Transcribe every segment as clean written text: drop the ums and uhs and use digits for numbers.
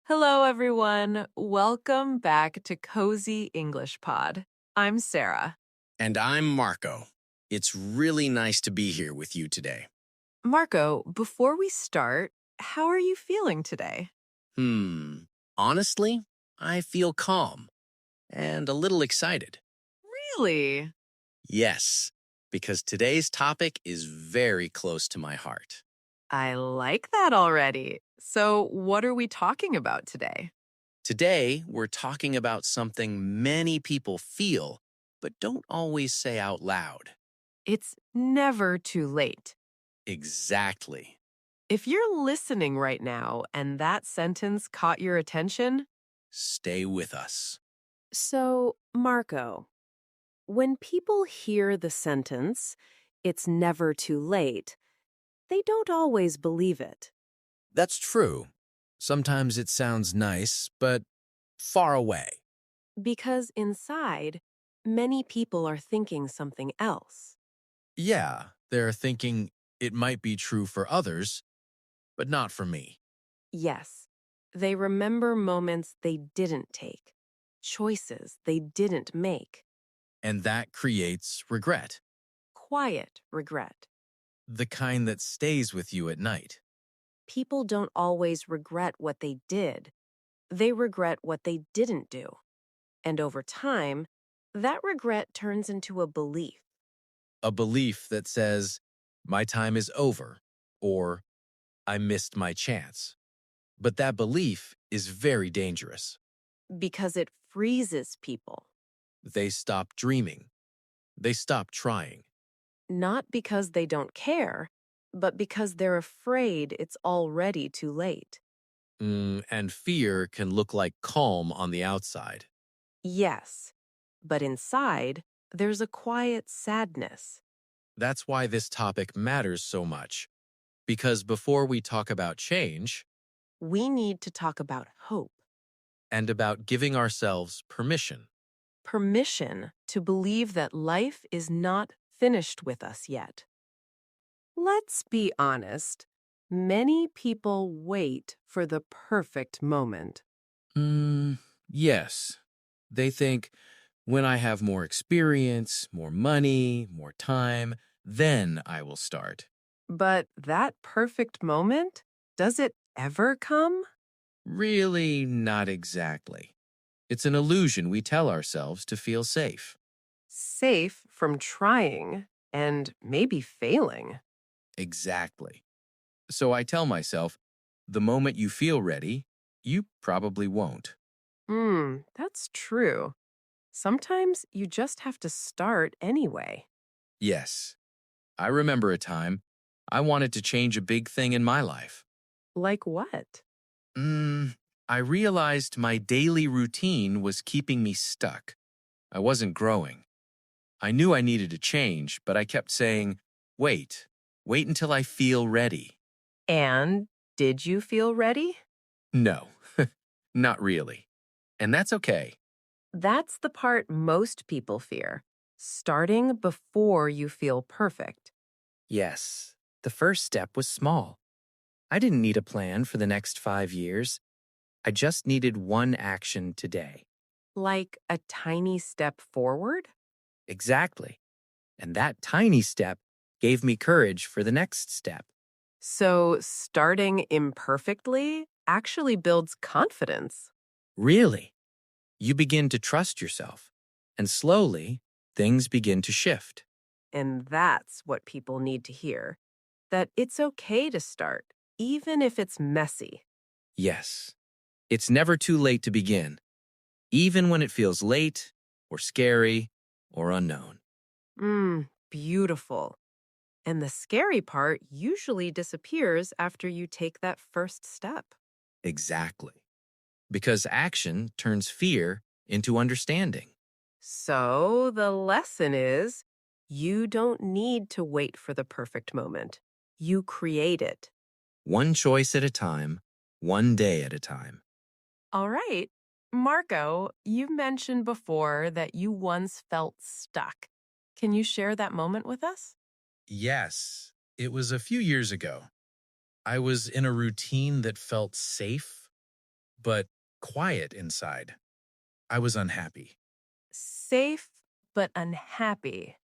Hello, everyone. Welcome back to Cozy English Pod. I'm Sarah. And I'm Marco. It's really nice to be here with you today. Marco, before we start, how are you feeling today? Hmm. Honestly, I feel calm and a little excited. Really? Yes, because today's topic is very close to my heart. I like that already. So, what are we talking about today? Today, we're talking about something many people feel but don't always say out loud. It's never too late. Exactly. If you're listening right now and that sentence caught your attention, Stay with us. so, Marco, when people hear the sentence, it's never too late, they don't always believe it. That's true. Sometimes it sounds nice, but far away. Because inside, many people are thinking something else. Yeah, they're thinking it might be true for others, but not for me. Yes, they remember moments they didn't take, choices they didn't make, And that creates regret, quiet regret. the kind that stays with you at night. People don't always regret what they did, they regret what they didn't do. And over time, that regret turns into a belief. A belief that says, my time is over, or I missed my chance. But that belief is very dangerous. Because it freezes people, They stop dreaming. They stop trying. not because they don't care, but because they're afraid it's already too late. And fear can look like calm on the outside. Yes, but inside, there's a quiet sadness. That's why this topic matters so much. Because before we talk about change We need to talk about hope, and about giving ourselves permission, permission to believe that life is not finished with us yet. Let's be honest. Many people wait for the perfect moment. yes, they think when I have more experience, more money, more time, then I will start. But that perfect moment, does it ever come? Really, not exactly. It's an illusion we tell ourselves to feel safe. Safe from trying and maybe failing. Exactly. So I tell myself, the moment you feel ready, you probably won't. That's true. Sometimes you just have to start anyway. Yes, I remember a time I wanted to change a big thing in my life. Like what? Mm, I realized my daily routine was keeping me stuck. I wasn't growing. I knew I needed a change, but I kept saying, wait until I feel ready. And did you feel ready? No, not really. And that's okay. That's the part most people fear, starting before you feel perfect. Yes, the first step was small. I didn't need a plan for the next 5 years. I just needed one action today. Like a tiny step forward? Exactly. And that tiny step gave me courage for the next step. So, starting imperfectly actually builds confidence. Really, you begin to trust yourself. And slowly, things begin to shift. And that's what people need to hear, that it's okay to start, even if it's messy. Yes, it's never too late to begin, even when it feels late or scary or unknown. Beautiful. And the scary part usually disappears after you take that first step. Exactly. Because action turns fear into understanding. So the lesson is you don't need to wait for the perfect moment. You create it. One choice at a time, one day at a time. All right. Marco, you mentioned before that you once felt stuck. Can you share that moment with us? Yes, it was a few years ago. I was in a routine that felt safe, but quiet inside. I was unhappy. Safe but unhappy.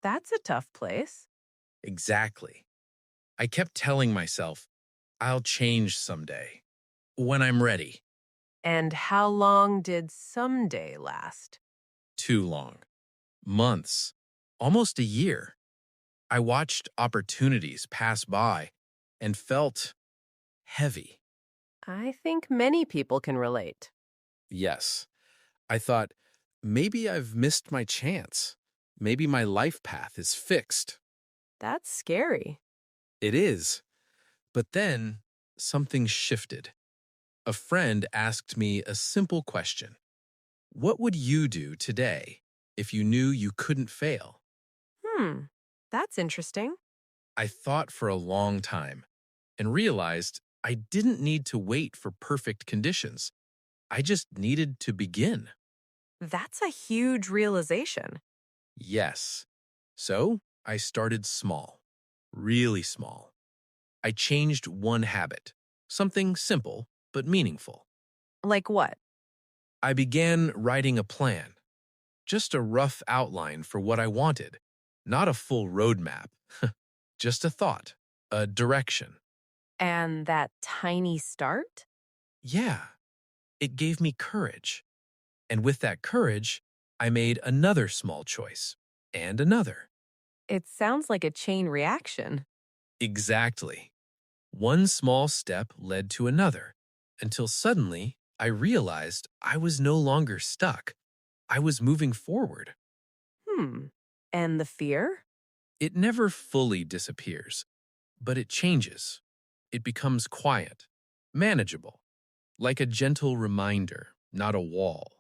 That's a tough place. Exactly. I kept telling myself, I'll change someday, when I'm ready. And how long did someday last? Too long. Months. Almost a year. I watched opportunities pass by and felt heavy. I think many people can relate. Yes. I thought, maybe I've missed my chance. Maybe my life path is fixed. That's scary. It is. But then something shifted. A friend asked me a simple question. What would you do today if you knew you couldn't fail? That's interesting. I thought for a long time and realized I didn't need to wait for perfect conditions. I just needed to begin. That's a huge realization. Yes. So I started small, really small. I changed one habit, something simple but meaningful. Like what? I began writing a plan, just a rough outline for what I wanted, not a full roadmap, just a thought, a direction. And that tiny start? Yeah, it gave me courage. And with that courage, I made another small choice and another. It sounds like a chain reaction. Exactly. One small step led to another until suddenly I realized I was no longer stuck. I was moving forward. And the fear? It never fully disappears, but it changes. It becomes quiet, manageable, like a gentle reminder, not a wall.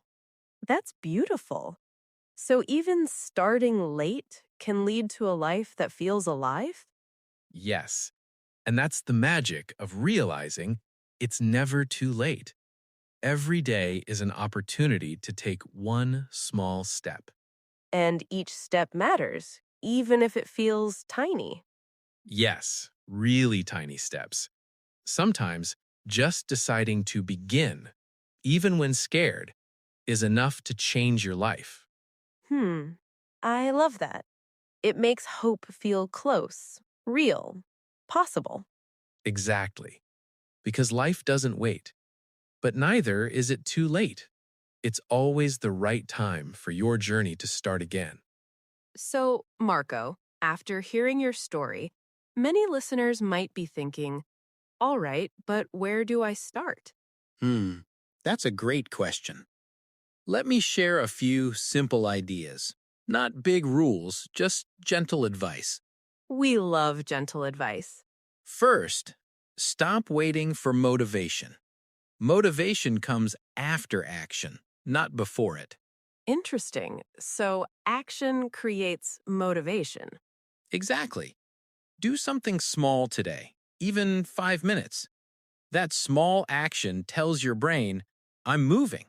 That's beautiful. So even starting late can lead to a life that feels alive? Yes, and that's the magic of realizing it's never too late. Every day is an opportunity to take one small step. And each step matters, even if it feels tiny. Yes, really tiny steps. Sometimes just deciding to begin, even when scared, is enough to change your life. I love that. It makes hope feel close, real, possible. Exactly. Because life doesn't wait. But neither is it too late. It's always the right time for your journey to start again. So, Marco, after hearing your story, many listeners might be thinking, all right, but where do I start? That's a great question. Let me share a few simple ideas. Not big rules, just gentle advice. We love gentle advice. First, stop waiting for motivation. Motivation comes after action, not before it. Interesting. So, action creates motivation. Exactly. Do something small today, even 5 minutes. That small action tells your brain, I'm moving.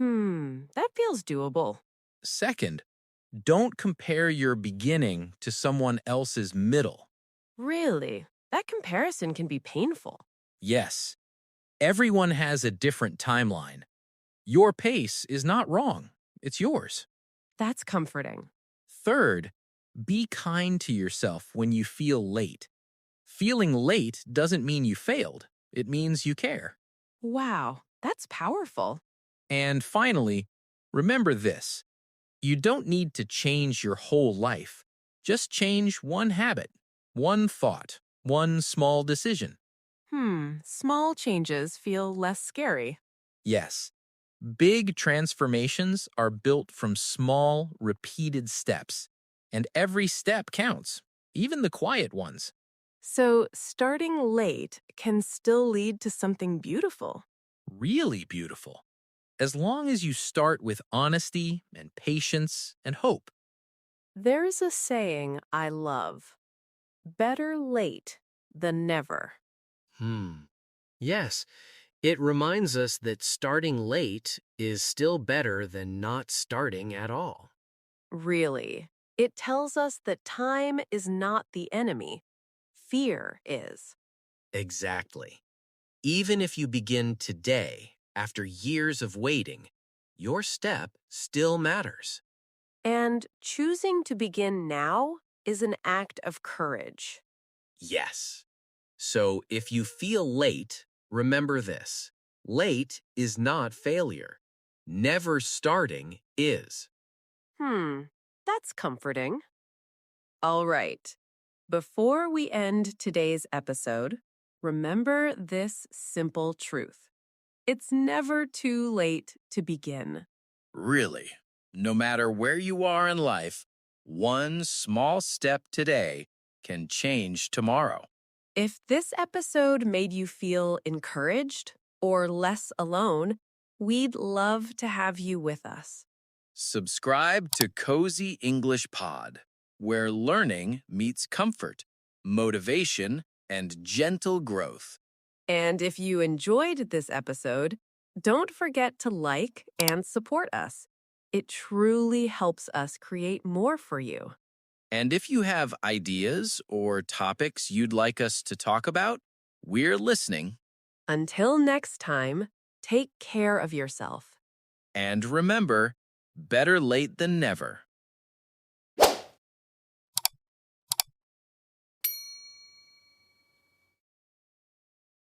That feels doable. Second, don't compare your beginning to someone else's middle. Really? That comparison can be painful. Yes, everyone has a different timeline. Your pace is not wrong. It's yours. That's comforting. Third, be kind to yourself when you feel late. Feeling late doesn't mean you failed. It means you care. Wow, that's powerful. And finally, remember this. You don't need to change your whole life. Just change one habit, one thought, one small decision. Small changes feel less scary. Yes, big transformations are built from small, repeated steps. And every step counts, even the quiet ones. So, starting late can still lead to something beautiful. Really beautiful. As long as you start with honesty and patience and hope. There's a saying I love: better late than never. Yes, it reminds us that starting late is still better than not starting at all. Really, it tells us that time is not the enemy, fear is. Exactly. Even if you begin today, after years of waiting, your step still matters. And choosing to begin now is an act of courage. Yes. So if you feel late, remember this. Late is not failure. Never starting is. That's comforting. All right. Before we end today's episode, remember this simple truth. It's never too late to begin. Really, no matter where you are in life, one small step today can change tomorrow. If this episode made you feel encouraged or less alone, we'd love to have you with us. Subscribe to Cozy English Pod, where learning meets comfort, motivation, and gentle growth. And if you enjoyed this episode, don't forget to like and support us. It truly helps us create more for you. And if you have ideas or topics you'd like us to talk about, we're listening. Until next time, take care of yourself. And remember, better late than never.